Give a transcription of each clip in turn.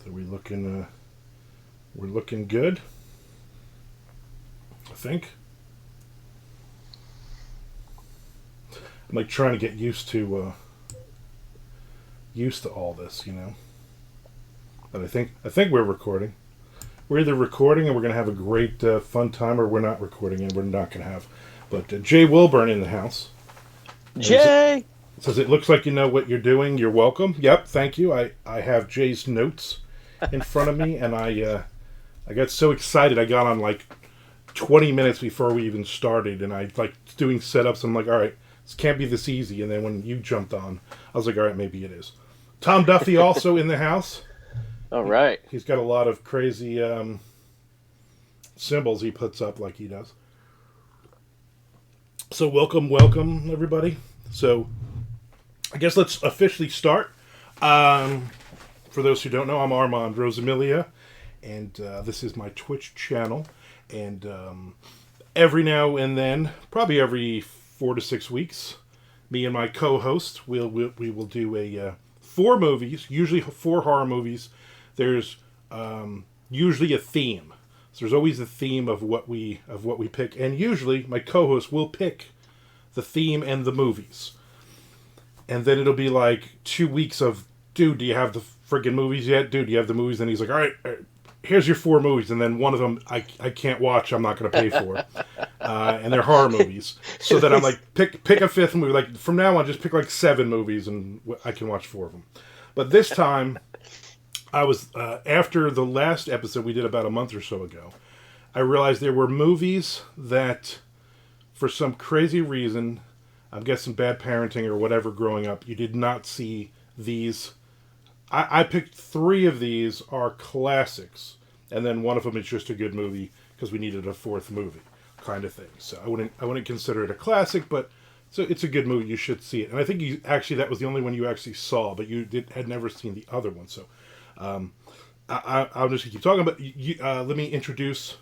So we're looking good, I think. I'm like trying to get used to all this, But I think we're recording. We're either recording and we're gonna have a great fun time, or we're not recording and we're not gonna have. But Jay Wilburn in the house. Jay Says it looks like you know what you're doing. You're welcome. Yep, thank you. I have Jay's notes in front of me, and I got so excited. I got on like 20 minutes before we even started, and I like doing setups. I'm like, all right, this can't be this easy. And then when you jumped on, I was like, all right, maybe it is. Tom Duffy also in the house. All right. He's got a lot of crazy symbols he puts up like he does. So welcome, everybody. So I guess let's officially start. For those who don't know, I'm Armand Rosamilia, and this is my Twitch channel. And every now and then, probably every 4 to 6 weeks, me and my co-host we will do a 4 movies, usually 4 horror movies. There's usually a theme. So there's always a theme of what we pick, and usually my co-host will pick the theme and the movies. And then it'll be like 2 weeks of, dude, do you have the friggin' movies yet? Dude, do you have the movies? And he's like, all right, here's your 4 movies. And then one of them I can't watch. I'm not going to pay for. And they're horror movies. So that I'm like, pick a 5th movie. Like, from now on, just pick like 7 movies and I can watch 4 of them. But this time, I was, after the last episode we did about a month or so ago, I realized there were movies that, for some crazy reason, I'm guessing bad parenting or whatever growing up, you did not see these. I picked 3 of these are classics, and then one of them is just a good movie because we needed a 4th movie, kind of thing. So I wouldn't consider it a classic, but so it's a good movie. You should see it. And I think that was the only one you actually saw, but you had never seen the other one. So I'll just keep talking. But let me introduce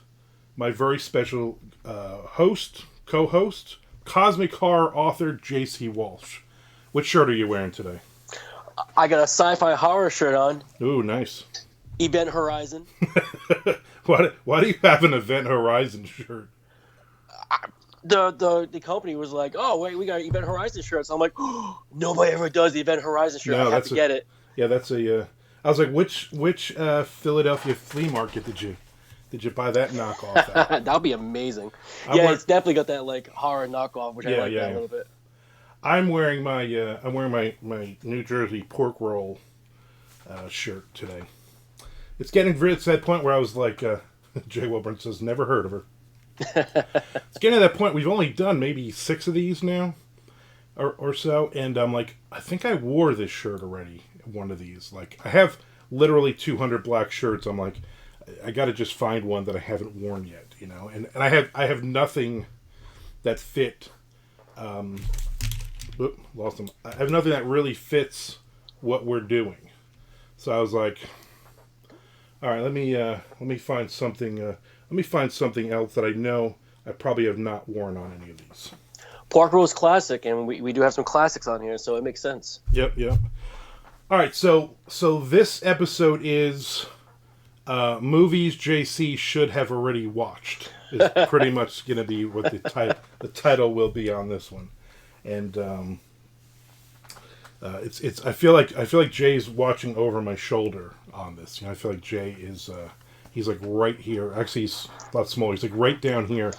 my very special co-host, cosmic horror author J.C. Walsh. What shirt are you wearing today? I got a sci-fi horror shirt on. Ooh, nice. Event Horizon. Why do you have an Event Horizon shirt? The company was like, oh, wait, we got Event Horizon shirts. I'm like, oh, nobody ever does the Event Horizon shirt. No, I have to get it. Yeah, that's a... I was like, which Philadelphia flea market did you buy that knockoff at? That would be amazing. It's definitely got that like horror knockoff, which I like that a little bit. I'm wearing my New Jersey pork roll shirt today. It's getting to that point where I was like, Jay Wilburn says, never heard of her. It's getting to that point. We've only done maybe 6 of these now, or so, and I'm like, I think I wore this shirt already. One of these, like, I have literally 200 black shirts. I'm like, I got to just find one that I haven't worn yet, And I have nothing that fit. Lost them. I have nothing that really fits what we're doing. So I was like, all right, let me find something. Let me find something else that I know I probably have not worn on any of these. Pork roll is classic, and we do have some classics on here, so it makes sense. Yep. All right, so this episode is movies JC should have already watched. Is pretty much going to be what the title will be on this one, and it's. I feel like Jay's watching over my shoulder on this. I feel like Jay is he's like right here. Actually, he's a lot smaller. He's like right down here,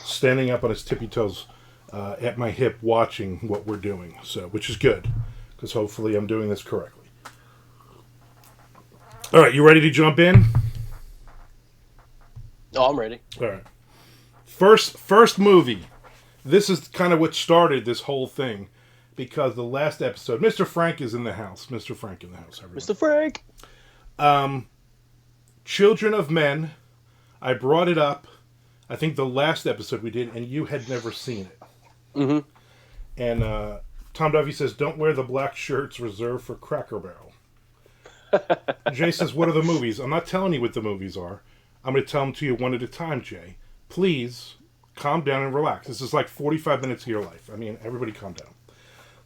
standing up on his tippy toes at my hip, watching what we're doing. So, which is good. Because hopefully I'm doing this correctly. All right, you ready to jump in? Oh, I'm ready. All right. First movie. This is kind of what started this whole thing. Because the last episode, Mr. Frank is in the house. Mr. Frank in the house, everyone. Mr. Frank! Children of Men. I brought it up, I think the last episode we did, and you had never seen it. Mm-hmm. And Tom Duffy says, don't wear the black shirts reserved for Cracker Barrel. Jay says, what are the movies? I'm not telling you what the movies are. I'm going to tell them to you one at a time, Jay. Please calm down and relax. This is like 45 minutes of your life. I mean, everybody calm down.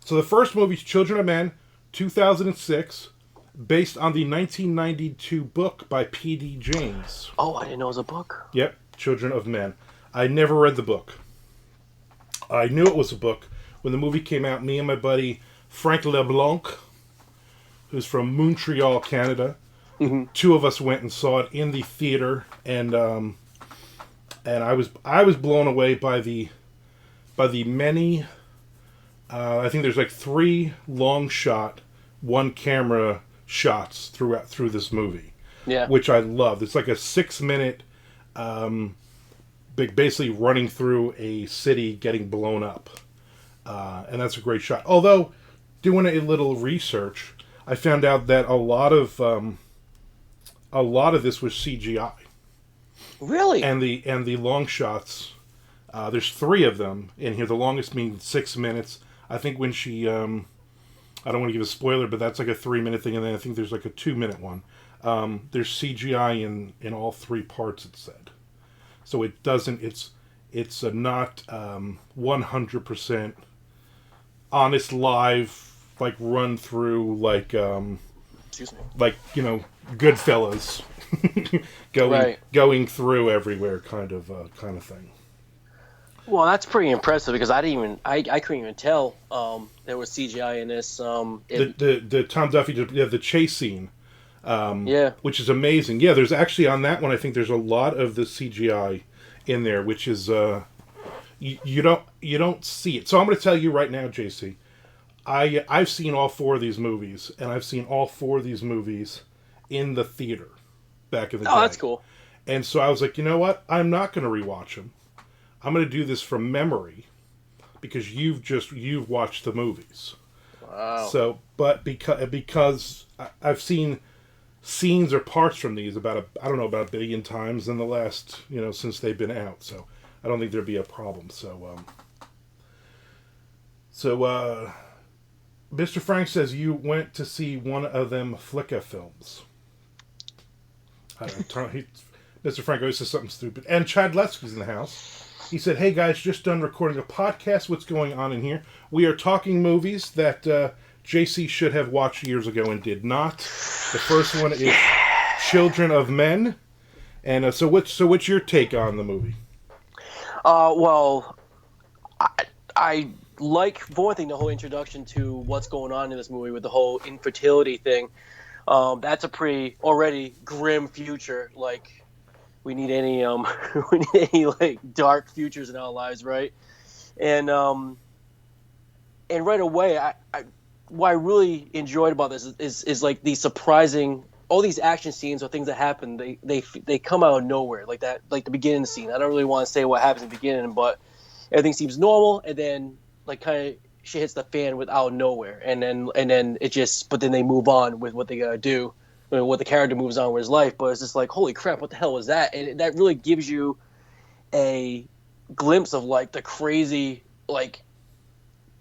So the first movie is Children of Men, 2006. based on the 1992 book by P.D. James. Oh, I didn't know it was a book. Yep, Children of Men. I never read the book. I knew it was a book when the movie came out. Me and my buddy Frank LeBlanc, who's from Montreal, Canada, two of us went and saw it in the theater, and I was blown away by the many. I think there's like 3 long shot, 1 camera shots through this movie. Yeah, which I loved. It's like a 6-minute, basically running through a city getting blown up, and that's a great shot. Although, doing a little research, I found out that a lot of this was CGI. Really? And the long shots, there's 3 of them in here. The longest being 6 minutes. I think when she, I don't want to give a spoiler, but that's like a 3-minute thing, and then I think there's like a 2-minute one. There's CGI in all 3 parts, it said. So it doesn't, it's a not 100% honest live, like run through like excuse me, like, you know, Goodfellas going through everywhere kind of thing. Well, that's pretty impressive because I couldn't even tell there was CGI in this. The Tom Duffy the chase scene, yeah, which is amazing. Yeah, there's actually on that one. I think there's a lot of the CGI in there, which is you don't see it. So I'm going to tell you right now, JC, I've seen all 4 of these movies, and I've seen all 4 of these movies in the theater back in the day. Oh, that's cool. And so I was like, you know what? I'm not going to rewatch them. I'm going to do this from memory because you've watched the movies. Wow. So, but because I've seen scenes or parts from these about a billion times in the last, since they've been out. So I don't think there'd be a problem. So Mr. Frank says you went to see one of them Flicka films. I don't know. Mr. Frank always says something stupid. And Chad Letsky's in the house. He said, "Hey guys, just done recording a podcast. What's going on in here? We are talking movies that JC should have watched years ago and did not. The first one is Children of Men. And so what's your take on the movie?" Well, I like, for one thing, the whole introduction to what's going on in this movie with the whole infertility thing. That's a pretty already grim future. Like, we need any like dark futures in our lives, right? And right away, what I really enjoyed about this is like the surprising, all these action scenes or things that happen, they come out of nowhere, like that, like the beginning scene. I don't really want to say what happens in the beginning, but everything seems normal, and then like kind of shit hits the fan out of nowhere, and then it just, but then they move on with what they gotta do. What the character moves on with his life, but it's just like, holy crap, what the hell was that? And that really gives you a glimpse of like the crazy like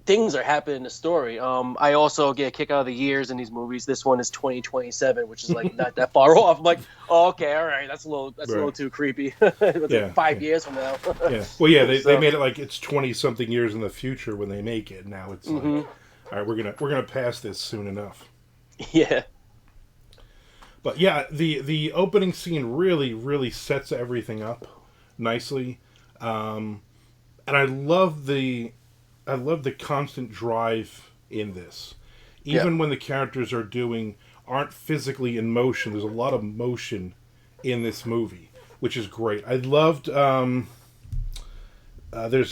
things are happening in the story. I also get a kick out of the years in these movies. This one is 2027, which is like not that far off. I'm like, oh, okay, all right, that's a little too creepy. Like 5 years from now. Yeah. Well, yeah, they made it like it's 20-something years in the future when they make it. Now it's like, all right, we're gonna pass this soon enough. Yeah. But yeah, the opening scene really, really sets everything up nicely, and I love the constant drive in this. Even when the characters aren't physically in motion, there's a lot of motion in this movie, which is great. I loved. There's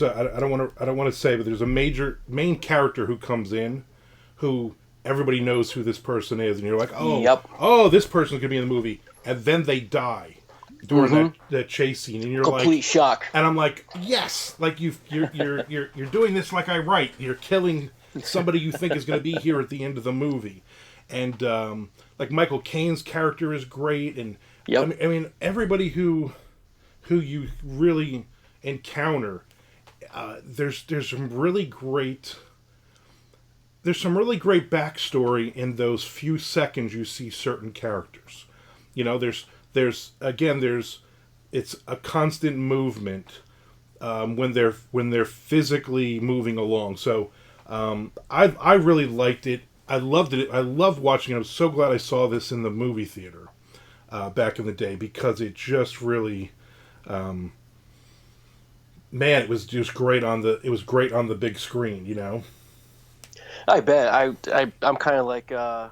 I don't want to say, but there's a main character who comes in, who everybody knows who this person is, and you're like, oh, this person's gonna be in the movie, and then they die during that chase scene, and you're complete shock. And I'm like, yes, like you're doing this like I write. You're killing somebody you think is gonna be here at the end of the movie, and like Michael Caine's character is great, and I mean everybody who you really encounter, there's some really great. There's some really great backstory in those few seconds you see certain characters. It's a constant movement when they're physically moving along. So I really liked it. I loved it. I loved watching it. I was so glad I saw this in the movie theater back in the day because it just really, man, it was just great on the. It was great on the big screen. You know. I bet. I'm kind of like mad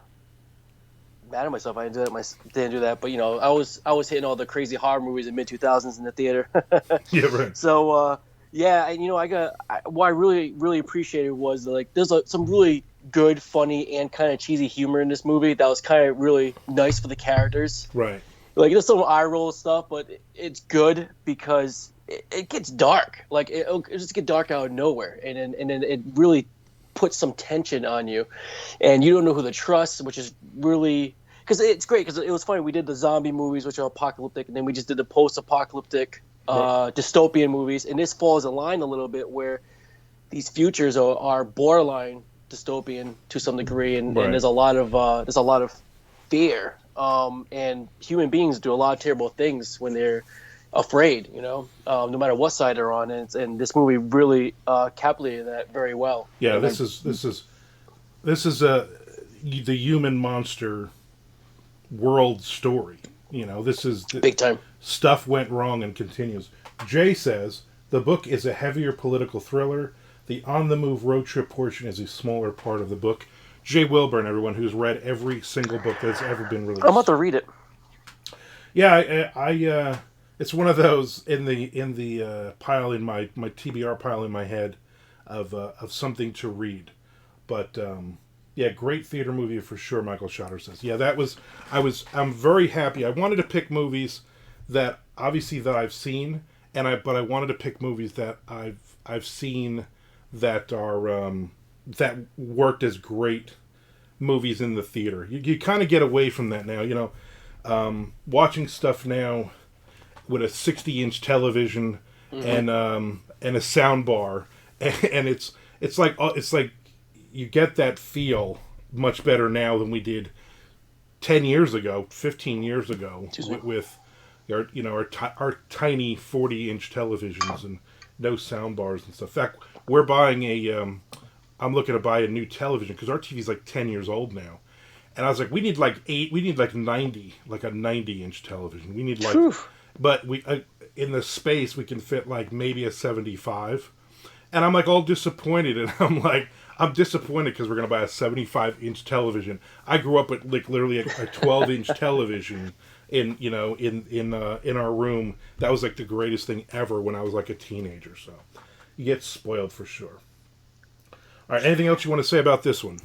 at myself. I didn't do that, but I was hitting all the crazy horror movies in mid 2000s in the theater. Yeah. Right. So yeah, and what I really appreciated was like there's some really good, funny, and kind of cheesy humor in this movie that was kind of really nice for the characters. Right. Like there's some eye roll stuff, but it's good because it gets dark. Like it just get dark out of nowhere, and then it really puts some tension on you, and you don't know who to trust, which is really because it's great because it was funny. We did the zombie movies, which are apocalyptic, and then we just did the post-apocalyptic dystopian movies, and this falls in line a little bit where these futures are borderline dystopian to some degree, and there's a lot of fear, and human beings do a lot of terrible things when they're afraid, no matter what side they're on, and this movie really capitulated that very well. Yeah, this is the human monster world story. This is big time. Stuff went wrong and continues. Jay says the book is a heavier political thriller. The on-the-move road trip portion is a smaller part of the book. Jay Wilburn, everyone who's read every single book that's ever been released. I'm about to read it. Yeah, I it's one of those in the pile in my TBR pile in my head of something to read. But yeah, great theater movie for sure. Michael Schotter says, yeah, I'm very happy. I wanted to pick movies that obviously that I've seen, but I wanted to pick movies that I've seen that are that worked as great movies in the theater. You kind of get away from that now, watching stuff now with a 60-inch television and a sound bar, and it's like you get that feel much better now than we did 10 years ago, 15 years ago with our tiny 40-inch televisions and no sound bars and stuff. In fact, we're buying I'm looking to buy a new television because our TV's like 10 years old now. And I was like, we need like a 90-inch television. We need but we in the space we can fit like maybe a 75. And I'm like all disappointed, and I'm disappointed because we're gonna buy a 75-inch television. I grew up with like literally a 12-inch television in our room. That was like the greatest thing ever when I was like a teenager. So you get spoiled for sure. All right, anything else you want to say about this one?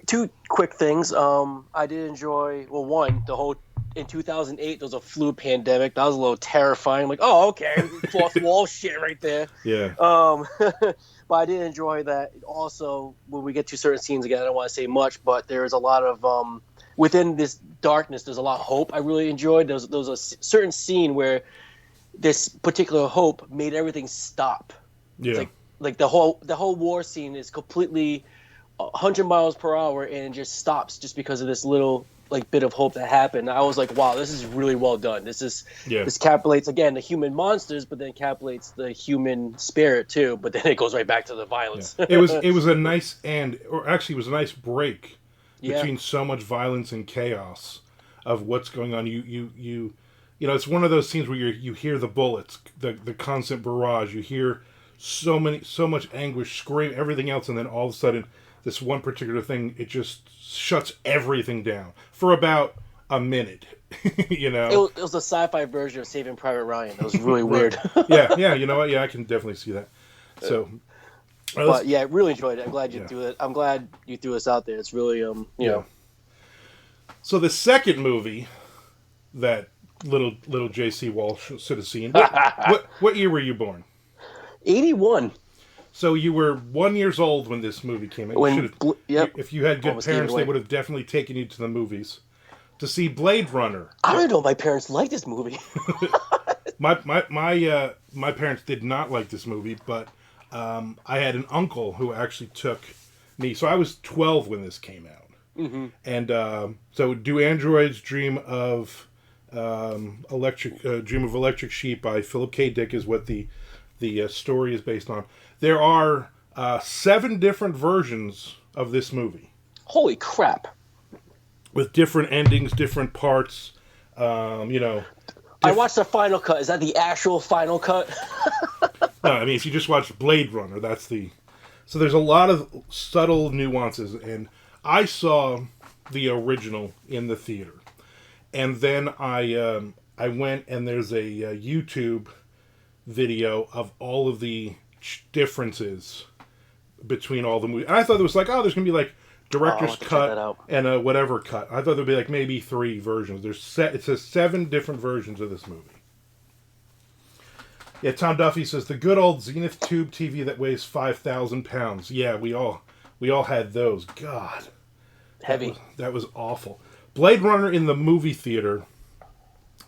Two quick things. I did enjoy one, the whole in 2008 there was a flu pandemic. That was a little terrifying. Like, oh, okay, fourth wall shit right there. Yeah. But I did enjoy that. Also, when we get to certain scenes again, I don't want to say much, but there's a lot of within this darkness, there's a lot of hope. I really enjoyed. There was a certain scene where this particular hope made everything stop. Yeah. Like the whole war scene is completely 100 miles per hour and it just stops just because of this little bit of hope that happened. I was like, wow, this is really well done. This capitulates again the human monsters, but then capitulates the human spirit too. But then it goes right back to the violence. Yeah. It was a nice it was a nice break between so much violence and chaos of what's going on. You it's one of those scenes where you hear the bullets, the constant barrage. You hear so much anguish, scream, everything else, and then all of a sudden, this one particular thing, it just shuts everything down for about a minute. It was a sci-fi version of Saving Private Ryan. It was really weird. yeah. You know what? Yeah, I can definitely see that. So, but yeah, I really enjoyed it. I'm glad you threw it. I'm glad you threw us out there. It's really you know. So the second movie that little JC Walsh should have seen. What year were you born? 81. So you were 1 year old when this movie came out. If you had good parents, they would have definitely taken you to the movies to see Blade Runner. I don't know if my parents liked this movie. my parents did not like this movie, but I had an uncle who actually took me. So I was 12 when this came out. Mm-hmm. And so Do Androids Dream of Electric Sheep by Philip K. Dick is what the story is based on. There are 7 different versions of this movie Holy crap! with different endings, different parts. You know, I watched the final cut. Is that the actual final cut? no, I mean if you just watch Blade Runner, that's the. So there's a lot of subtle nuances, and I saw the original in the theater, and then I went and there's a YouTube video of all of the differences between all the movies. And I thought it was like, oh, there's gonna be like director's cut and a whatever cut. I thought there'd be like maybe 3 versions. It says 7 different versions of this movie. Yeah, Tom Duffy says the good old Zenith tube TV that weighs 5,000 pounds. Yeah, we all had those. God, Heavy. That was awful. Blade Runner in the movie theater,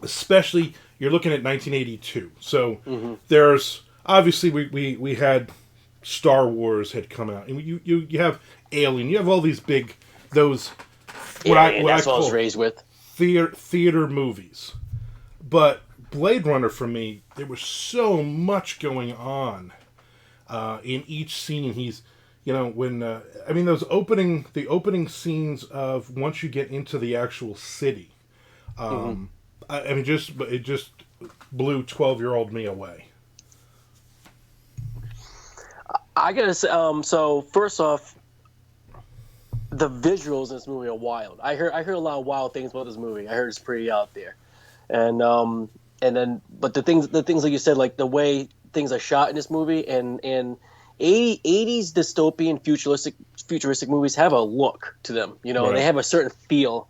especially you're looking at 1982. So there's obviously we had Star Wars had come out, and you have Alien. You have all these big those what I was raised with theater movies, but Blade Runner for me, there was so much going on in each scene. He's, when I mean the opening scenes of once you get into the actual city. I mean, it just blew 12-year-old me away. I gotta say, so first off, the visuals in this movie are wild. I heard a lot of wild things about this movie. I heard it's pretty out there, and then but the things like you said, like the way things are shot in this movie, and 80s dystopian futuristic movies have a look to them. Right. They have a certain feel.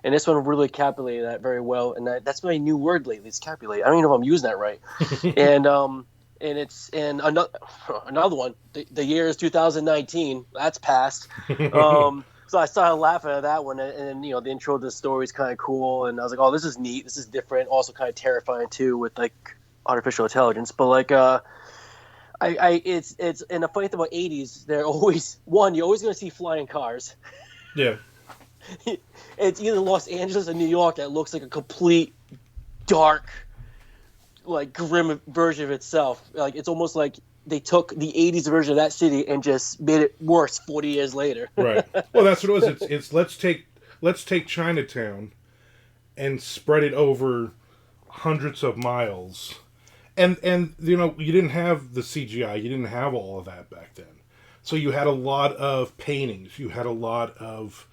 And this one really capulated that very well, and that's my new word lately. It's capulate. I don't even know if I'm using that right. and another one. The year is 2019. That's past. So I started laughing at that one, and the intro to the story is kind of cool, and I was like, oh, this is neat. This is different. Also kind of terrifying too, with like artificial intelligence. But like, it's and the funny thing about 80s, they're always you're always going to see flying cars. Yeah. It's either Los Angeles or New York that looks like a complete dark, like grim version of itself. Like it's almost like they took the 80s version of that city and just made it worse 40 years later. Right. Well, that's what it was. It's let's take Chinatown and spread it over hundreds of miles. And you didn't have the CGI. You didn't have all of that back then. So you had a lot of paintings. You had a lot of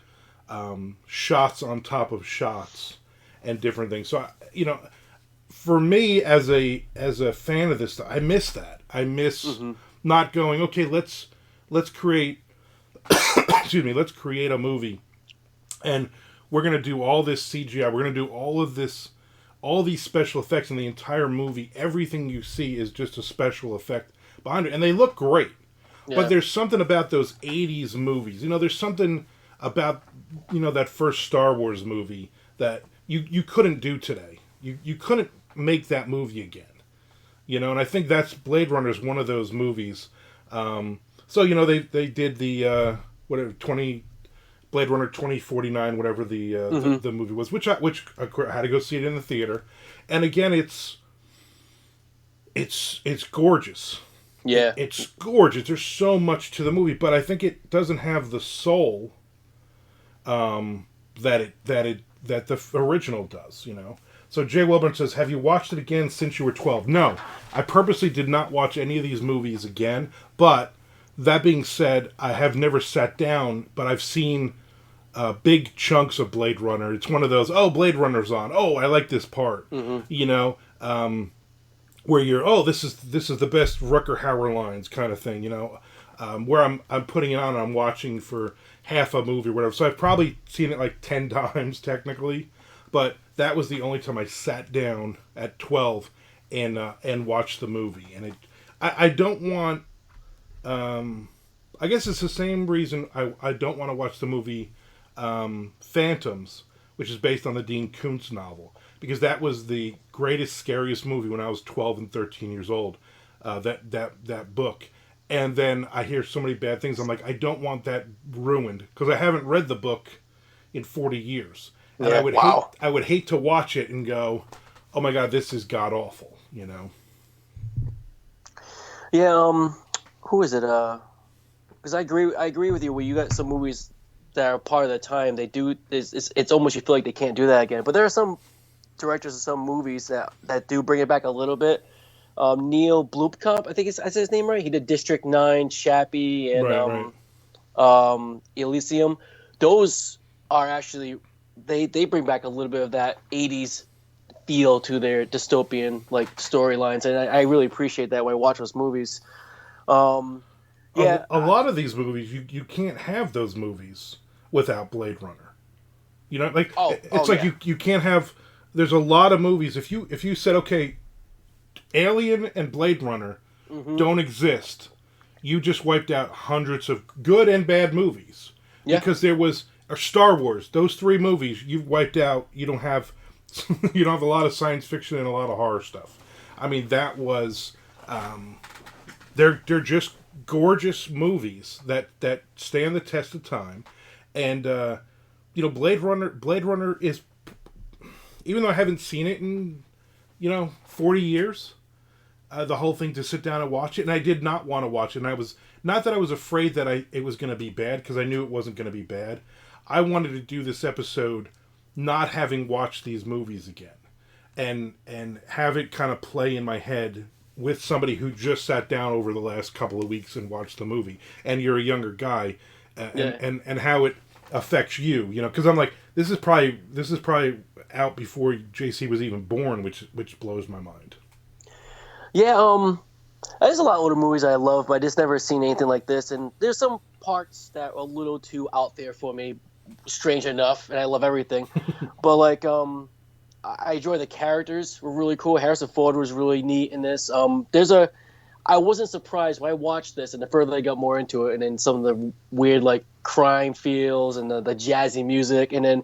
shots on top of shots and different things. So for me as a fan of this, I miss that. I miss not going, okay, let's create let's create a movie, and we're gonna do all this CGI. We're gonna do all these special effects in the entire movie. Everything you see is just a special effect behind it, and they look great. Yeah. But there's something about those 80s movies. There's something about that first Star Wars movie that you couldn't do today. You couldn't make that movie again. And I think that's Blade Runner is one of those movies. So they did the Blade Runner 2049, whatever the movie was, which I had to go see it in the theater, and again it's gorgeous. Yeah, it's gorgeous. There's so much to the movie, but I think it doesn't have the soul that the original does. So Jay Wilburn says, have you watched it again since you were 12? No, I purposely did not watch any of these movies again. But that being said, I have never sat down, but I've seen big chunks of Blade Runner. It's one of those, Blade Runner's on. Oh, I like this part. Where you're, this is the best Rucker Hauer lines kind of thing. Where I'm putting it on, I'm watching for half a movie or whatever. So I've probably seen it like 10 times technically, but that was the only time I sat down at 12 and watched the movie. And I don't want, I guess it's the same reason I don't want to watch the movie Phantoms, which is based on the Dean Koontz novel, because that was the greatest, scariest movie when I was 12 and 13 years old. That book. And then I hear so many bad things. I'm like, I don't want that ruined, because I haven't read the book in 40 years. And yeah, I would hate to watch it and go, oh my God, this is god awful, Yeah, who is it? because I agree with you. Where you got some movies that are part of the time, they do. It's almost you feel like they can't do that again. But there are some directors of some movies that do bring it back a little bit. Neil Blomkamp, I think I said his name right. He did District 9, Chappie, and Right. Elysium. Those are actually they bring back a little bit of that 80s feel to their dystopian like storylines, and I really appreciate that when I watch those movies. Um, yeah, A lot of these movies, you can't have those movies without Blade Runner. You know, like it's like yeah. you can't have. There's a lot of movies. If you said, okay, Alien and Blade Runner don't exist, you just wiped out hundreds of good and bad movies. Yeah. Because there was or Star Wars. Those three movies you've wiped out. You don't have you don't have a lot of science fiction and a lot of horror stuff. I mean, that was they're just gorgeous movies that stand the test of time, and Blade Runner is, even though I haven't seen it in 40 years, the whole thing to sit down and watch it, and I did not want to watch it, and I was not that I was afraid that it was going to be bad, because I knew it wasn't going to be bad. I wanted to do this episode not having watched these movies again, and have it kind of play in my head with somebody who just sat down over the last couple of weeks and watched the movie, and you're a younger guy, and how it affects you, because I'm like, this is probably out before JC was even born, which blows my mind. Yeah, there's a lot of older movies I love, but I just never seen anything like this. And there's some parts that are a little too out there for me, strange enough, and I love everything. But like, I enjoy the characters were really cool. Harrison Ford was really neat in this. I wasn't surprised when I watched this, and the further I got more into it, and then some of the weird like crime feels and the jazzy music, and then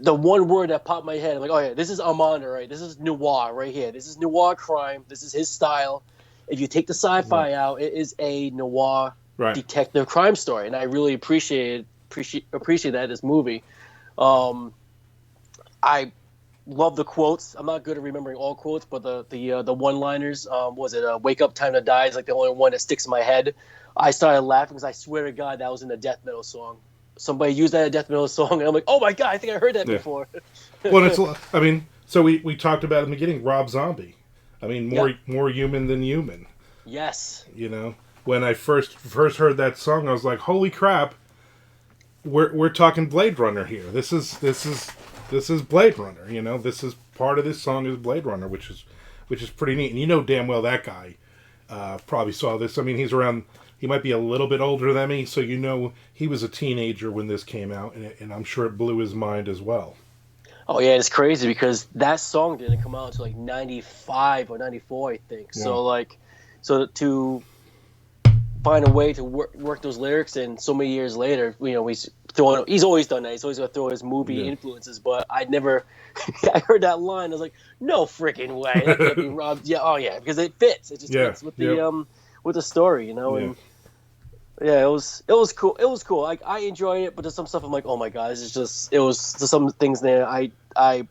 the one word that popped in my head, I'm like, oh yeah, this is Armand, right? This is noir right here. This is noir crime. This is his style. If you take the sci-fi out, it is a noir detective crime story, and I really appreciate that in this movie. I love the quotes. I'm not good at remembering all quotes, but the one-liners. Was it "Wake Up, Time to Die" is like the only one that sticks in my head. I started laughing because I swear to God that was in a death metal song. Somebody used that in a death metal song, and I'm like, oh my God, I think I heard that before. Well, so we talked about in the beginning, Rob Zombie. I mean, more human than human. Yes. When I first heard that song, I was like, holy crap, we're talking Blade Runner here. This is Blade Runner. This is part of this song is Blade Runner, which is pretty neat. And damn well that guy probably saw this. I mean, he might be a little bit older than me, so he was a teenager when this came out, and I'm sure it blew his mind as well. Oh yeah, it's crazy because that song didn't come out until like 95 or 94, I think. Yeah. So to find a way to work those lyrics in so many years later, he's always done that. He's always going to throw his movie influences, but I heard that line. I was like, no freaking way. That can't be Rob. Yeah, oh yeah, because it fits. It just fits with the story, And yeah, it was cool. It was cool. I enjoyed it, but there's some stuff I'm like, oh my God, it was some things there. Some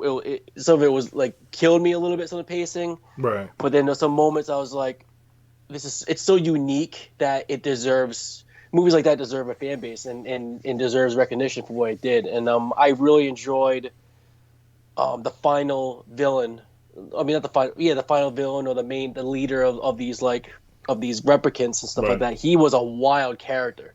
of it was like killed me a little bit, some of the pacing. Right. But then there's some moments I was like, it's so unique that it deserves, movies like that deserve a fan base and deserves recognition for what it did. And I really enjoyed the final villain. I mean, not the final villain or the leader of these of these replicants and stuff like that. He was a wild character,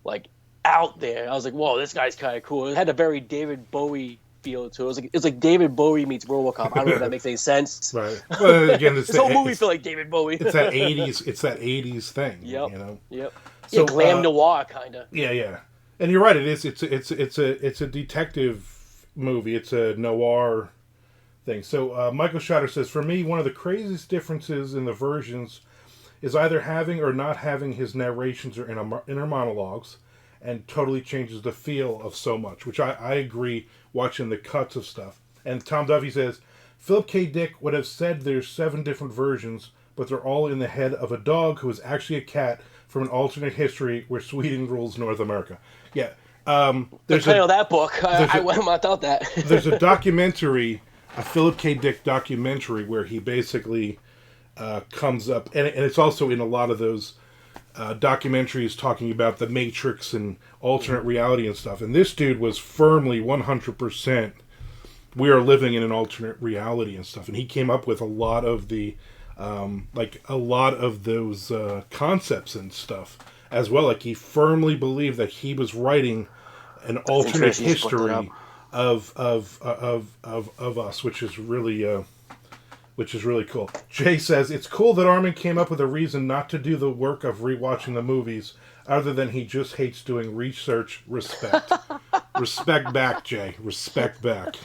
like out there. I was like, whoa, this guy's kind of cool. It had a very David Bowie feel to it. It's like David Bowie meets RoboCop. I don't know if that makes any sense. Right. Well, again, this whole movie feel like David Bowie. It's that 80s. It's that 80s thing. Yep. Yep. So, glam noir kind of. Yeah. And you're right. It is. It's a detective movie. It's a noir thing. So Michael Shatter says, for me, one of the craziest differences in the versions is either having or not having his narrations or inner monologues, and totally changes the feel of so much, which I agree watching the cuts of stuff. And Tom Duffy says, Philip K. Dick would have said there's 7 different versions, but they're all in the head of a dog who is actually a cat from an alternate history where Sweden rules North America. Yeah. There's the title of that book. I thought that. There's a documentary, a Philip K. Dick documentary, where he basically comes up, and it's also in a lot of those documentaries talking about the Matrix and alternate reality and stuff. And this dude was firmly 100%. We are living in an alternate reality and stuff. And he came up with a lot of the, a lot of those concepts and stuff as well. Like he firmly believed that he was writing an alternate history of us, which is really cool. Jay says, it's cool that Armand came up with a reason not to do the work of rewatching the movies, other than he just hates doing research. Respect. Respect back, Jay. Respect back.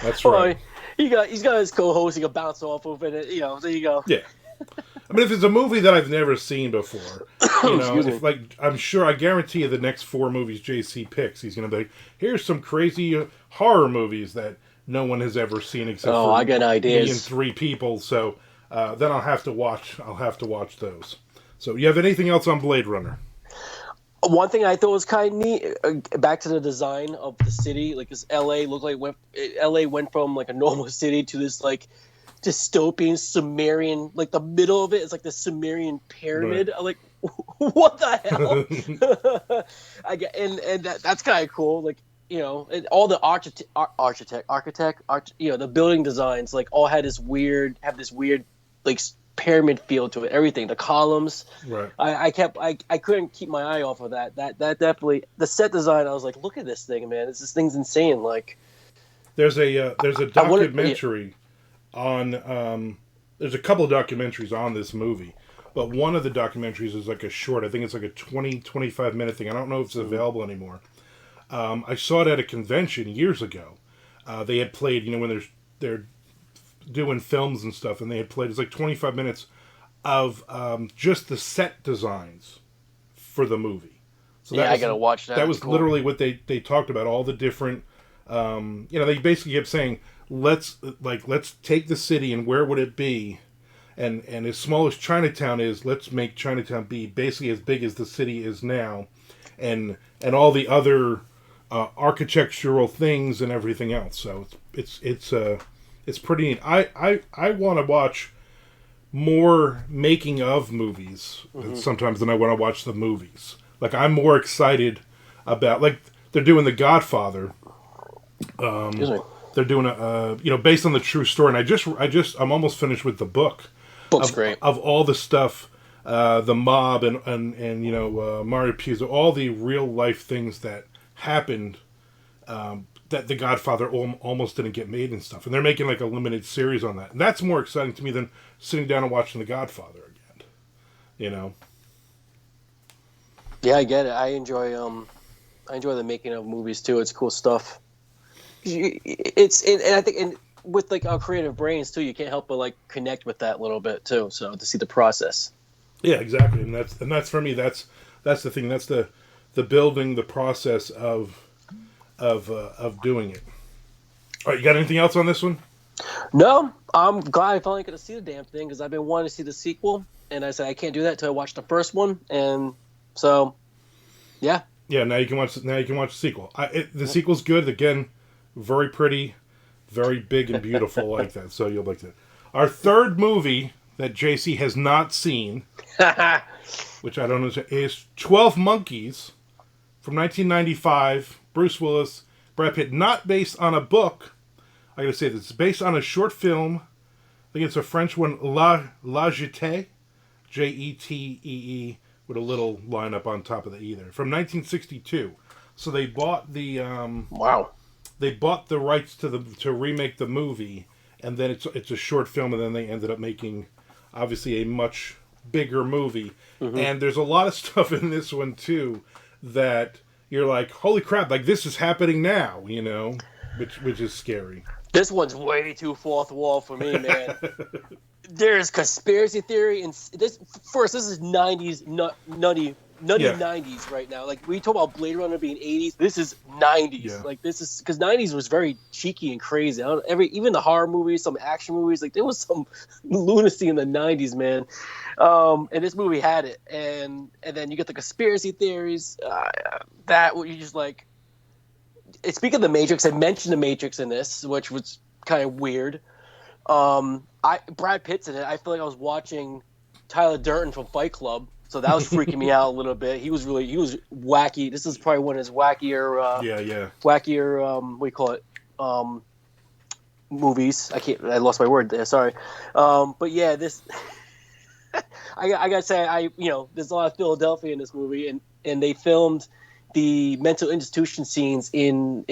That's right. Well, he's got his co-host he can bounce off of, and there you go. Yeah. I mean, if it's a movie that I've never seen before, I guarantee you the next 4 movies JC picks, he's going to be like, here's some crazy horror movies that no one has ever seen except for I got ideas. Me and 3 people. So then I'll have to watch those. So you have anything else on Blade Runner? One thing I thought was kind of neat, back to the design of the city, like this LA looked like LA went from like a normal city to this like dystopian Sumerian, like the middle of it is like the Sumerian pyramid. Right. I'm like, what the hell? That's kind of cool. Like, and all the architect, the building designs like all had this weird like pyramid feel to it. Everything, the columns. Right. I couldn't keep my eye off of that. That definitely, the set design. I was like, look at this thing, man. This thing's insane. Like, there's a documentary on. There's a couple of documentaries on this movie, but one of the documentaries is like a short. I think it's like a 20-25 minute thing. I don't know if it's available anymore. I saw it at a convention years ago. They had played, when they're doing films and stuff, and they had played, it's like 25 minutes of just the set designs for the movie. So I gotta watch that. That was cool. Literally what they talked about, all the different, they basically kept saying, let's take the city and where would it be, and as small as Chinatown is, let's make Chinatown be basically as big as the city is now, and all the other architectural things and everything else. So it's pretty neat. I want to watch more making of movies sometimes than I want to watch the movies. Like, I'm more excited about, like, they're doing The Godfather. They're doing based on the true story. And I'm almost finished with the book. Book's great. Of all the stuff, the mob and Mario Puzo, all the real life things that happened, that The Godfather almost didn't get made and stuff. And they're making like a limited series on that. And that's more exciting to me than sitting down and watching The Godfather again. Yeah, I get it. I enjoy the making of movies too. It's cool stuff. And I think with like our creative brains too, you can't help but like connect with that a little bit too. So to see the process. Yeah, exactly. And that's for me. That's the thing. That's the building, the process of doing it. All right, you got anything else on this one? No, I'm glad I finally got to see the damn thing because I've been wanting to see the sequel, and I said I can't do that until I watch the first one, and so yeah. Yeah, now you can watch the sequel. The sequel's good. Again, very pretty, very big and beautiful like that. So you'll like that. Our third movie that JC has not seen, which I don't know, is 12 Monkeys from 1995. Bruce Willis, Brad Pitt. Not based on a book. I gotta say this. It's based on a short film. I think it's a French one, La Jetée, Jetee, with a little line up on top of the E there, from 1962. So they bought the They bought the rights to remake the movie, and then it's a short film, and then they ended up making obviously a much bigger movie. Mm-hmm. And there's a lot of stuff in this one too that you're like, holy crap, like this is happening now, which is scary. This one's way too fourth wall for me, man. There's conspiracy theory, and this is 90s nutty 90s right now. Like, we talk about Blade Runner being 80s, this is 90s. Yeah. Like, this is because 90s was very cheeky and crazy. Even the horror movies, some action movies, like there was some lunacy in the 90s, man. And this movie had it, and then you get the conspiracy theories. That you just like. Speaking of the Matrix, I mentioned the Matrix in this, which was kind of weird. Brad Pitt's in it. I feel like I was watching Tyler Durden from Fight Club. So that was freaking me out a little bit. He was wacky. This is probably one of his wackier what do you call it? Movies. I lost my word there. Sorry. But yeah, this I gotta say, there's a lot of Philadelphia in this movie, and they filmed the mental institution scenes in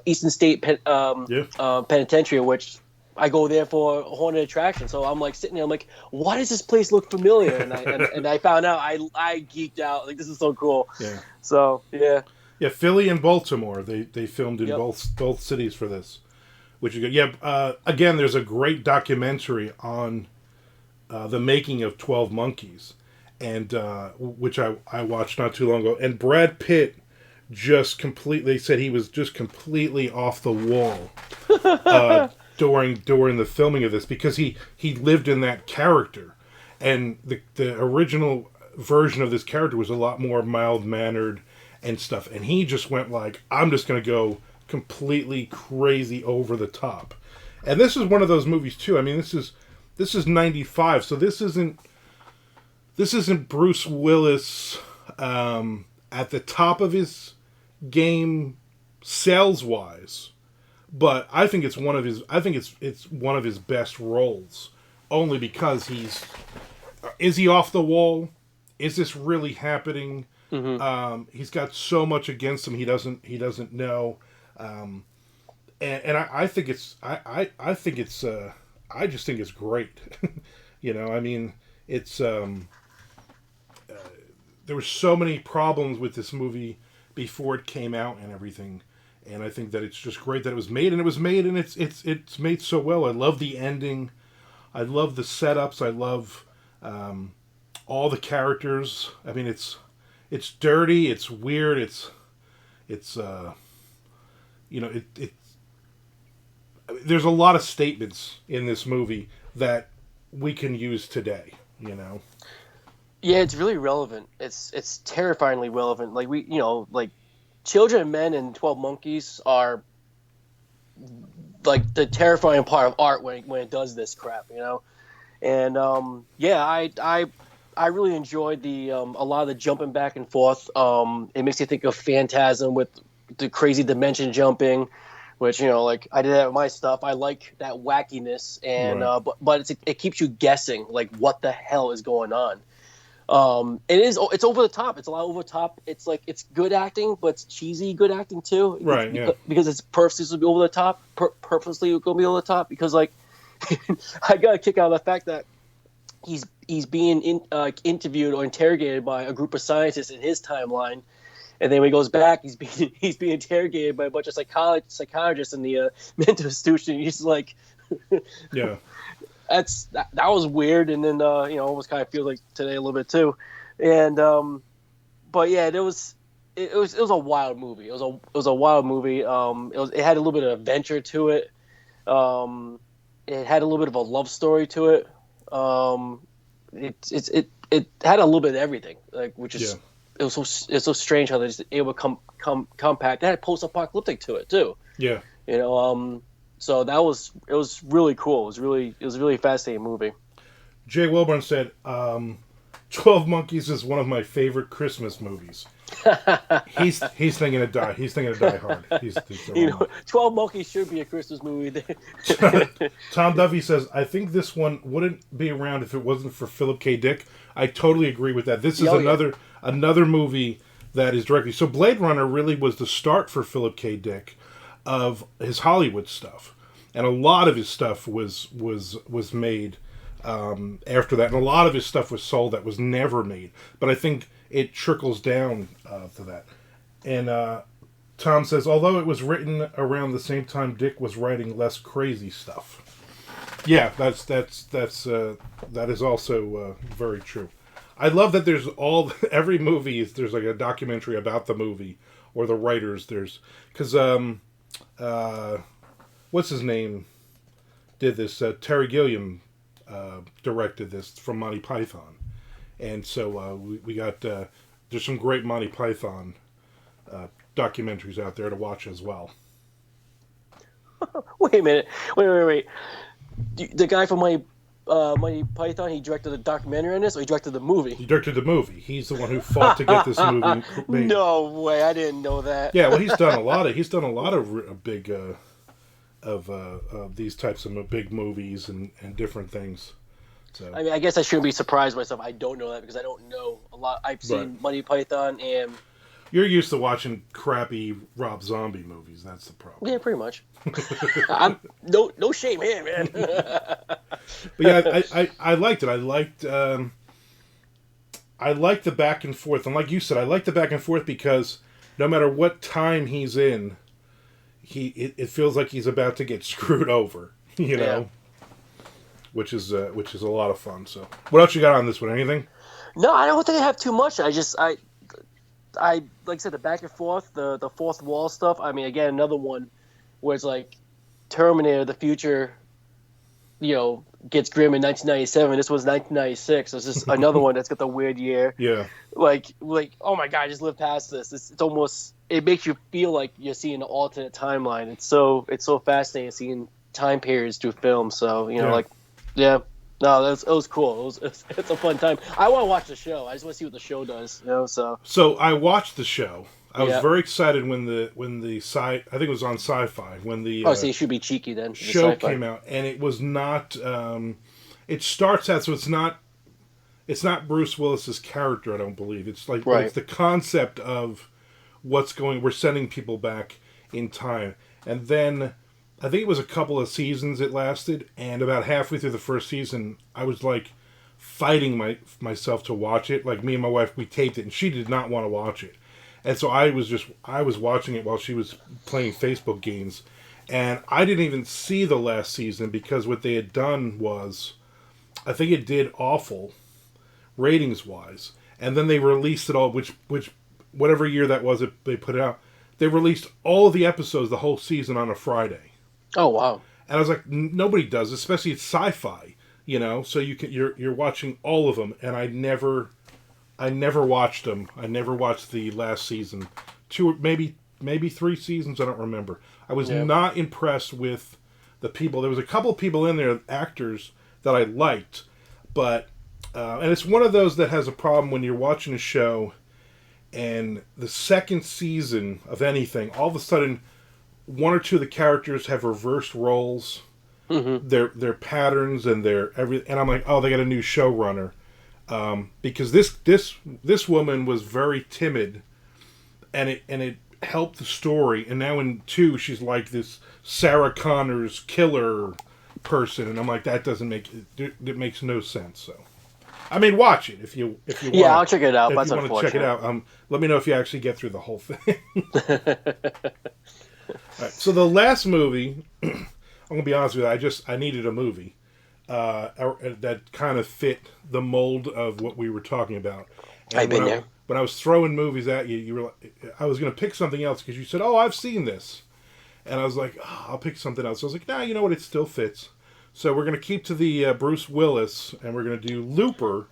Eastern State Penitentiary, which I go there for a haunted attraction. So I'm like sitting there, I'm like, why does this place look familiar? And I found out, I geeked out. Like, this is so cool. Yeah. So yeah. Yeah, Philly and Baltimore. They filmed in Yep. both cities for this, which is good. Yeah. Again, there's a great documentary on the making of 12 Monkeys, and which I watched not too long ago. And Brad Pitt just completely said he was just completely off the wall during the filming of this, because he lived in that character, and the original version of this character was a lot more mild mannered and stuff, and he just went like, I'm just going to go completely crazy over the top. And this is one of those movies too. I mean, this is 95, so this isn't Bruce Willis at the top of his game sales wise, but I think it's one of his best roles, only because is he off the wall? Is this really happening? Mm-hmm. He's got so much against him, he doesn't know, and I think it's I just think it's great. I mean, it's there were so many problems with this movie before it came out and everything, and I think that it's just great that it was made, and it's made so well. I love the ending. I love the setups. I love all the characters. I mean, it's dirty. It's weird. There's a lot of statements in this movie that we can use today. Yeah, it's really relevant. It's terrifyingly relevant. Like, Children and Men and 12 Monkeys are like the terrifying part of art when it does this crap, And I really enjoyed a lot of the jumping back and forth. It makes you think of Phantasm with the crazy dimension jumping, which I did that with my stuff. I like that wackiness, and Right. but it keeps you guessing, like, what the hell is going on. It's over the top. It's a lot over the top. It's like, it's good acting, but it's cheesy good acting too. Right. Yeah. Because it's purposely over the top. Purposely going to be over the top, because I got a kick out of the fact that he's being interviewed or interrogated by a group of scientists in his timeline, and then when he goes back, he's being interrogated by a bunch of psychologists in the mental institution. He's like, Yeah. that was weird, and then almost kind of feels like today a little bit too, and but yeah, it was a wild movie. It was a wild movie. It had a little bit of adventure to it. It had a little bit of a love story to it. It had a little bit of everything, like, which is it's so strange how they're just able to come compact. It had post-apocalyptic to it too. Yeah. So it was really cool. It was really a fascinating movie. Jay Wilburn said, 12 Monkeys is one of my favorite Christmas movies. He's thinking of Die. He's thinking of Die Hard. He's 12 Monkeys should be a Christmas movie. Tom Duffy says, I think this one wouldn't be around if it wasn't for Philip K. Dick. I totally agree with that. This is another movie that is directly. So Blade Runner really was the start for Philip K. Dick of his Hollywood stuff, and a lot of his stuff was made after that, and a lot of his stuff was sold that was never made. But I think it trickles down to that. And Tom says, although it was written around the same time Dick was writing less crazy stuff. Yeah, that is also very true. I love that there's every movie there's like a documentary about the movie or the writers. Because what's his name did this? Terry Gilliam directed this from Monty Python, and so we got there's some great Monty Python documentaries out there to watch as well. Wait a minute. Wait. The guy from Monty Monty Python, he directed a documentary on this, or he directed the movie? He directed the movie. He's the one who fought to get this movie made. No way, I didn't know that. Yeah, well, he's done a lot of big of these types of big movies and different things. So I mean, I guess I shouldn't be surprised myself. I don't know that because I don't know a lot. I've seen Monty Python and. You're used to watching crappy Rob Zombie movies. That's the problem. Yeah, pretty much. I'm no shame here, man. But yeah, I liked it. I liked the back and forth, and like you said, I like the back and forth because no matter what time he's in, it feels like he's about to get screwed over. You know, which is a lot of fun. So, what else you got on this one? Anything? No, I don't think I have too much. I like I said, the back and forth, the fourth wall stuff. I mean, again, another one where it's like Terminator, the future, gets grim in 1997. This was 1996. So it's just another one that's got the weird year. Yeah. Like, oh my God, I just lived past this. It's almost, it makes you feel like you're seeing an alternate timeline. It's so fascinating seeing time periods through film. So, No, it was cool. It's a fun time. I want to watch the show. I just want to see what the show does. So I watched the show. I was very excited when the I think it was on Sci-Fi when the so you should be cheeky then. Show came out, and it was not. It starts out so it's not Bruce Willis's character. I don't believe it's like it's the concept of what's going. We're sending people back in time, and then. I think it was a couple of seasons it lasted, and about halfway through the first season, I was like fighting myself to watch it. Like me and my wife, we taped it, and she did not want to watch it, and so I was watching it while she was playing Facebook games, and I didn't even see the last season because what they had done was, I think it did awful, ratings wise, and then they released it all, which whatever year that was, they put it out. They released all of the episodes, the whole season on a Friday. Oh wow! And I was like, nobody does, especially it's Sci-Fi, So you're watching all of them, and I never watched them. I never watched the last season, maybe 3 seasons. I don't remember. I was not impressed with the people. There was a couple of people in there, actors that I liked, but and it's one of those that has a problem when you're watching a show, and the second season of anything, all of a sudden. One or two of the characters have reversed roles, their patterns and their everything, and I'm like, oh, they got a new showrunner, because this woman was very timid, and it helped the story. And now in 2, she's like this Sarah Connor's killer person, and I'm like, that doesn't it makes no sense. So, I mean, watch it if you want. Yeah, I'll check it out. If That's you want to check it out, let me know if you actually get through the whole thing. All right, so the last movie, I'm gonna be honest with you, I needed a movie that kind of fit the mold of what we were talking about. And I've been there. When I was throwing movies at you, you were I was gonna pick something else because you said, "Oh, I've seen this," and I was like, oh, "I'll pick something else." So I was like, "Nah, you know what? It still fits." So we're gonna keep to the Bruce Willis, and we're gonna do Looper.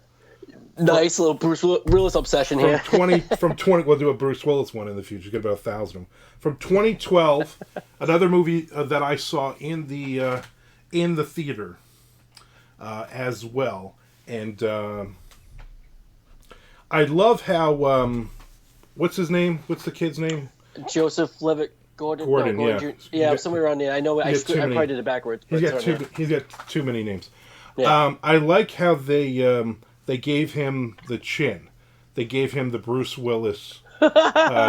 Nice little Bruce Willis obsession here. From 20, we'll do a Bruce Willis one in the future. Get about 1,000 of them. From 2012, another movie that I saw in the theater as well, and I love how what's his name? What's the kid's name? Joseph Levitt Gordon. Gordon, yeah. Somewhere around there. I know. I probably did it backwards. He's got too many names. Yeah. I like how they gave him the chin. They gave him the Bruce Willis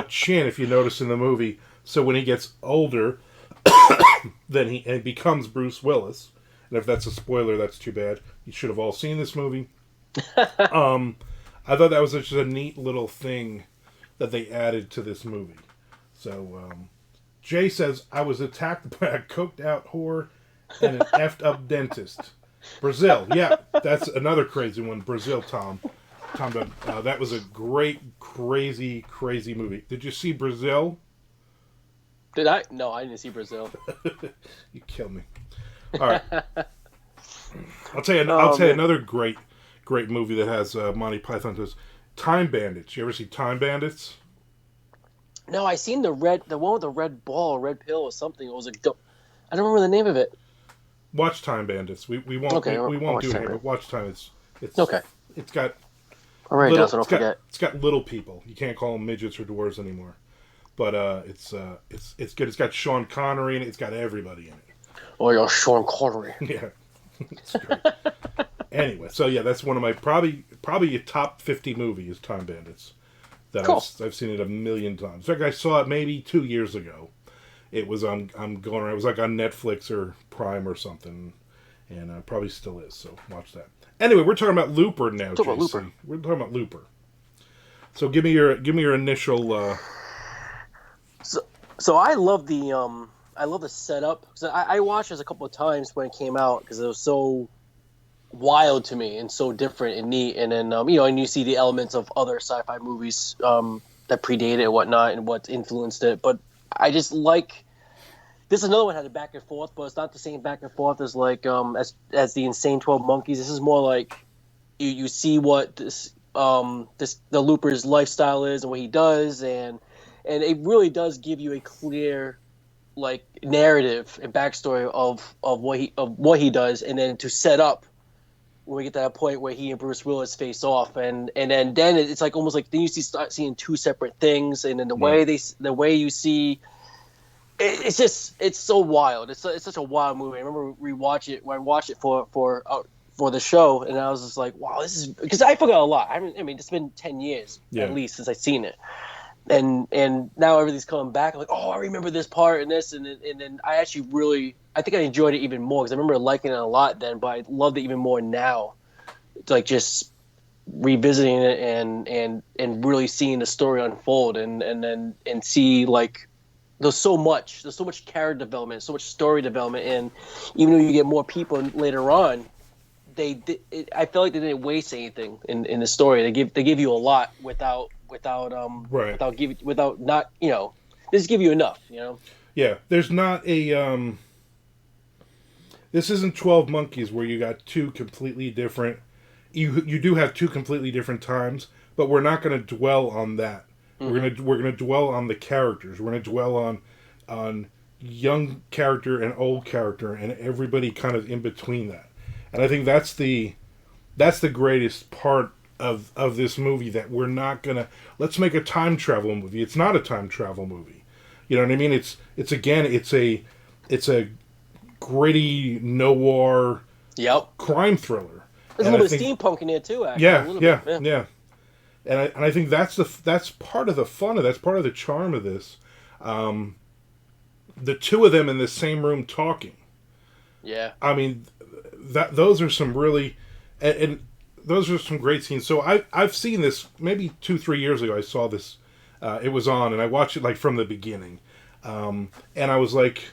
chin, if you notice in the movie. So when he gets older, then he becomes Bruce Willis. And if that's a spoiler, that's too bad. You should have all seen this movie. I thought that was just a neat little thing that they added to this movie. So Jay says, I was attacked by a coked out whore and an effed up dentist. Brazil, yeah, that's another crazy one. Brazil, Tom, that was a great, crazy movie. Did you see Brazil? Did I? No, I didn't see Brazil. You kill me. All right, I'll tell you another great movie that has Monty Python. Does Time Bandits? You ever see Time Bandits? No, I seen the one with the red ball, red pill, or something. It was I don't remember the name of it. Watch Time Bandits. We won't Okay, we I'll won't watch do it Time here, but Bandits. watch Time. It's Okay. it's got All right, down so don't it's got forget. it's got little people. You can't call them midgets or dwarves anymore. But it's good. It's got Sean Connery in it. It's got everybody in it. Oh, you're Sean Connery. Yeah, it's great. Anyway, so yeah, that's one of my probably a top 50 movie is Time Bandits. That Cool. I've seen it a million times. In fact, I saw it maybe 2 years ago. It was on. I'm going around. It was like on Netflix or Prime or something, and probably still is. So watch that. Anyway, we're talking about Looper now, Talk about JC. Looper. We're talking about Looper. So give me your initial. So I love the setup. So I watched this a couple of times when it came out because it was so wild to me and so different and neat. And then and you see the elements of other sci-fi movies that predate it and whatnot and what influenced it. But I just like this is another one that had a back and forth, but it's not the same back and forth as like as the Insane 12 Monkeys. This is more like you see what the Looper's lifestyle is and what he does, and it really does give you a clear like narrative and backstory of what he does, and then to set up when we get to that point where he and Bruce Willis face off, and then it's like almost like then you start seeing two separate things, and then the way you see. It's so wild. It's such a wild movie. I remember when I watched it for the show, and I was just like, wow, this is because I forgot a lot. I mean, it's been 10 years at least since I've seen it, and now everything's coming back. I'm like, oh, I remember this part and this, and then I actually I think I enjoyed it even more because I remember liking it a lot then, but I loved it even more now. It's like just revisiting it and really seeing the story unfold and see like. There's so much character development, so much story development, and even though you get more people later on, I feel like they didn't waste anything in the story. They give you a lot without not they just give you enough. Yeah, there's not a. This isn't 12 Monkeys where you got two completely different. You do have two completely different times, but we're not going to dwell on that. We're gonna dwell on the characters. We're gonna dwell on young character and old character and everybody kind of in between that. And I think that's the greatest part of this movie, that we're not gonna let's make a time travel movie. It's not a time travel movie. You know what I mean? It's a gritty noir crime thriller. There's a little bit of steampunk in there too. Actually, yeah. And I think that's part of the fun of that's part of the charm of this. The two of them in the same room talking. Yeah. I mean, those are some really, and those are some great scenes. So I've seen this maybe 2-3 years ago. I saw this. It was on, and I watched it like from the beginning. And I was like,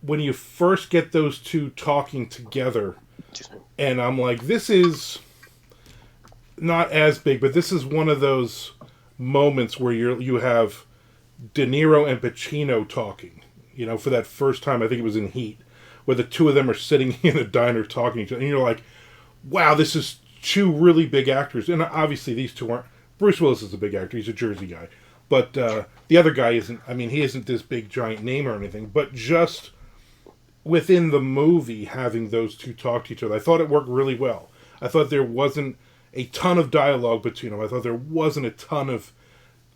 when you first get those two talking together, and I'm like, this is. Not as big, but this is one of those moments where you have De Niro and Pacino talking. For that first time, I think it was in Heat, where the two of them are sitting in a diner talking to each other, and you're like, "Wow, this is two really big actors." And obviously, these two aren't. Bruce Willis is a big actor; he's a Jersey guy, but the other guy isn't. I mean, he isn't this big giant name or anything, but just within the movie, having those two talk to each other, I thought it worked really well. I thought there wasn't a ton of dialogue between them. I thought there wasn't a ton of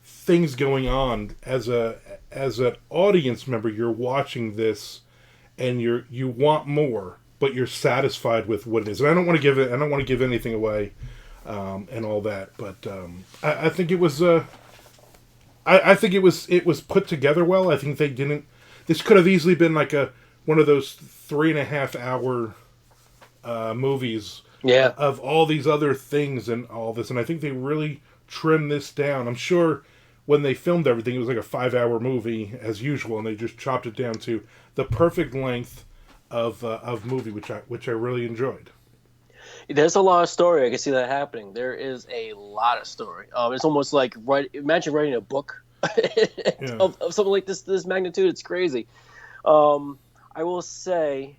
things going on. As an audience member, you're watching this, and you want more, but you're satisfied with what it is. And I don't want to give anything away, and all that. But I think it was. I think it was put together well. I think they didn't. This could have easily been like one of those 3.5 hour movies. Yeah. Of all these other things and all this. And I think they really trimmed this down. I'm sure when they filmed everything, it was like a 5-hour movie as usual, and they just chopped it down to the perfect length of movie, which I really enjoyed. There's a lot of story. I can see that happening. There is a lot of story. It's almost like imagine writing a book of something like this magnitude. It's crazy. I will say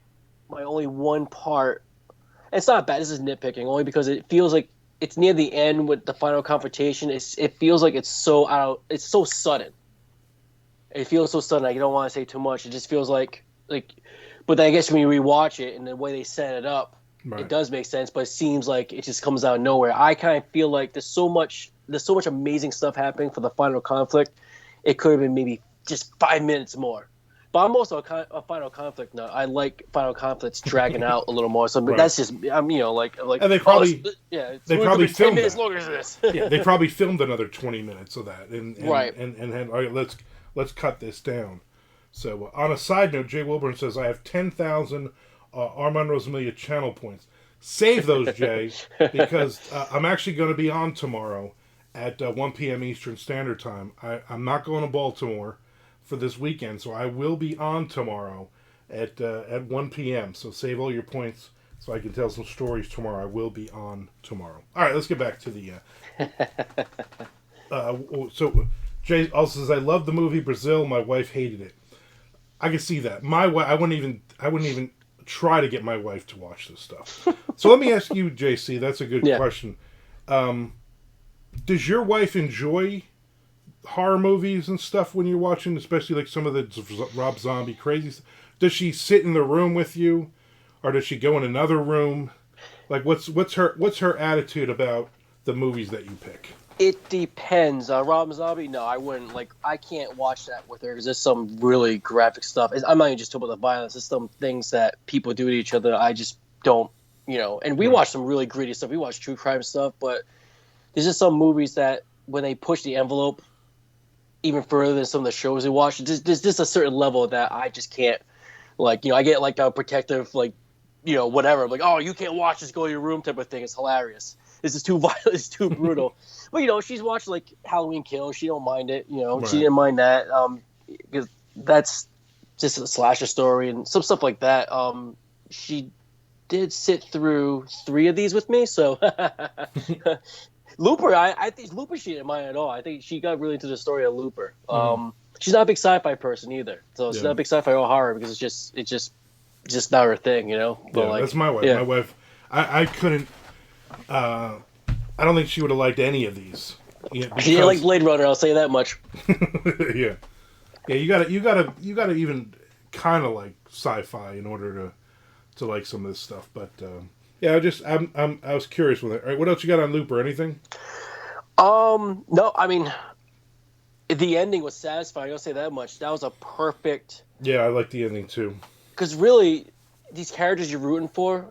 my only one part. It's not bad. This is nitpicking only because it feels like it's near the end with the final confrontation. It feels like it's so sudden. It feels so sudden. I don't want to say too much. It just feels like But then I guess when you rewatch it and the way they set it up, Right. it does make sense. But it seems like it just comes out of nowhere. I kind of feel like there's so much amazing stuff happening for the final conflict. It could have been maybe just 5 minutes more. But I'm also a final conflict nut. I like final conflicts dragging out a little more. So Right. that's just I'm like And they probably it's they only probably gonna be 10 filmed minutes that. longer than this. Yeah, they probably filmed another 20 minutes of that, and Right. and all right, let's cut this down. So on a side note, Jay Wilburn says I have 10,000 Armand Rosamilia channel points. Save those, Jay, because I'm actually going to be on tomorrow at 1 p.m. Eastern Standard Time. I'm not going to Baltimore for this weekend, so I will be on tomorrow at 1 p.m. So save all your points so I can tell some stories tomorrow. I will be on tomorrow. All right, let's get back to the. So Jay also says I love the movie Brazil. My wife hated it. I can see that. My wife, I wouldn't even try to get my wife to watch this stuff. So let me ask you, JC. That's a good question. Does your wife enjoy horror movies and stuff when you're watching, especially like some of the Rob Zombie crazy stuff? Does she sit in the room with you, or does she go in another room? Like, what's her attitude about the movies that you pick? It depends. Rob Zombie, no, I wouldn't. Like, I can't watch that with her because there's some really graphic stuff. I'm not even just talking about the violence. There's some things that people do to each other. I just don't, And we watch some really gritty stuff. We watch true crime stuff, but there's just some movies that when they push the envelope even further than some of the shows we watch, there's just a certain level that I just can't. Like, I get like a protective, like, whatever. Like, oh, you can't watch this, go to your room type of thing. It's hilarious. This is too violent. It's too brutal. But, she's watched, like, Halloween Kills. She don't mind it. Right. She didn't mind that. Because that's just a slasher story and some stuff like that. She did sit through 3 of these with me. So, Looper, I think Looper she didn't mind at all. I think she got really into the story of Looper. She's not a big sci-fi person either. So she's not a big sci-fi or horror because it's just not her thing, But yeah, that's my wife. Yeah. My wife, I couldn't. I don't think she would have liked any of these. Yeah, She didn't like Blade Runner. I'll say that much. yeah, you gotta even kind of like sci-fi in order to like some of this stuff. But yeah, I was curious with it. All right, what else you got on Looper? Anything? No, I mean, the ending was satisfying. I'll say that much. That was a perfect. Yeah, I like the ending too. Because really, these characters you're rooting for,